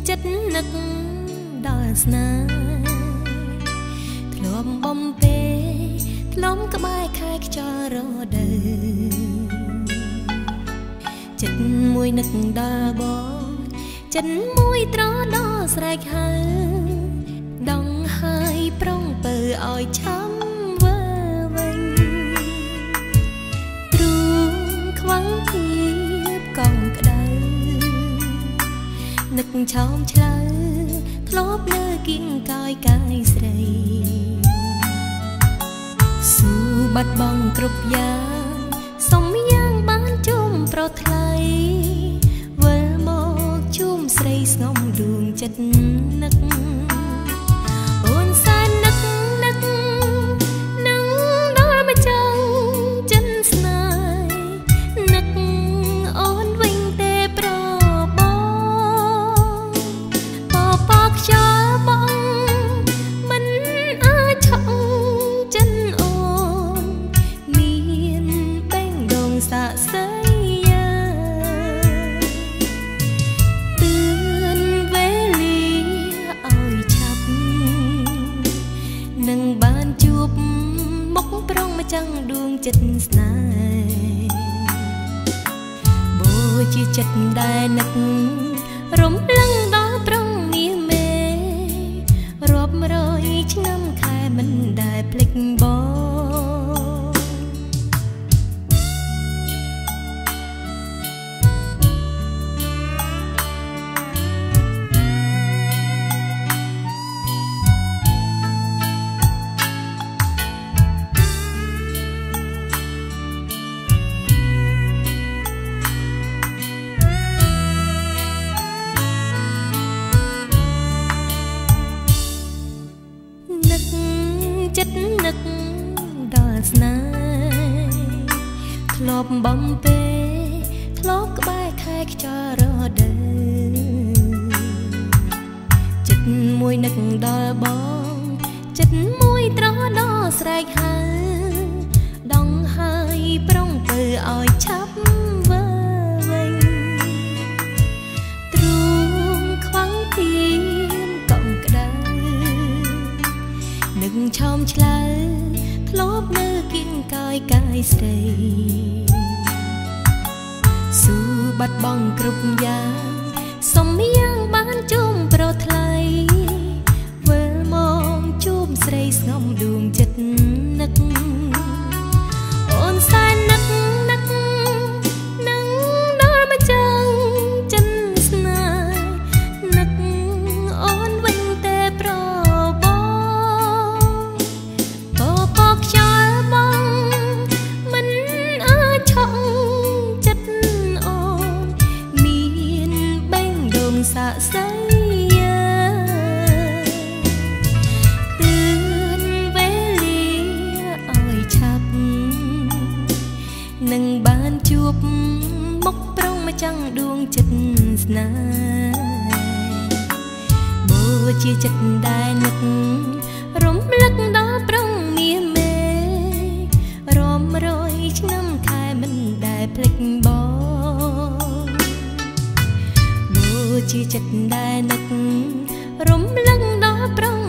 ចិត្តនឹកដល់ស្នេហ៍ធ្លាប់បំពេធ្លាប់ក្បែរខែខ្យល់រដូវចិត្តមួយនឹកដល់បងចិត្តមួយត្រដល់ស្រែកហៅដងហើយប្រុងពើឲ្យឆាំវើវិញទ្រូងខ្វាំងភាពកងក្ដៅនឹកឆោមឆ្លើធ្លាប់លើគៀងកាយកាយស្រីស៊ូបាត់បង់គ្រប់យ៉ាងសុំយ៉ាងបានជុំប្រថ្លៃវិលមកជុំស្រីស្ងំដួងចិត្តនឹកអូនសែននឹកនឹងដល់មកចាំចិនស្នេហ៍នឹកអូនវិញទេប្របងបបខ្យល់បងមិនអាចឆក់ចិនអូនមានបេងដងសាក់សៃនឹងបានជួបមុខប្រុងមកចាំងដួងចិត្តស្នេហ៍បូជាចិត្តដែលនឹករំលឹងដល់ប្រុងមាសមេរាប់រយឆ្នាំខែមិនដែលភ្លេចបងចិត្តនឹកដល់ស្នេហ៍ធ្លាប់បំពេធ្លាប់ក្បែរខែខ្យល់រដូវចិត្តមួយនឹកដល់បងចិត្តមួយត្រដល់ស្រែកហៅដងហើយប្រុងពើឲ្យឆាប់វើវិញទ្រូងខ្វាំងពីកងក្ដៅនឹងឆោមឆ្លើធ្លាប់នៅគៀងកាយកាយស្រីស៊ូបាត់បង់គ្រប់យ៉ាងសុំយ៉ាងបានជុំប្រថ្លៃវិលមកជួបស្រីស្ងំដួងចិត្តនឹកអូនសែននឹកនឹងដល់មកចាំងចិនស្នេហ៍នឹកអូនវិញទេប្រខ្យល់បងមិនអាចឆក់ចិត្តអូនមានបេងដងសាក់សៃទឿនវេលាឲ្យឆាប់នឹងបានជួបមុខប្រុងមកចាំងដួងចិត្តស្នេហ៍បូជាចិត្តដែលនឹករំលឹកដល់ប្រុងមាសមេរយឆ្នាំខែមិនដែលភ្លេចបងបូជាចិត្តដែលនឹករំលឹកដល់ប្រុង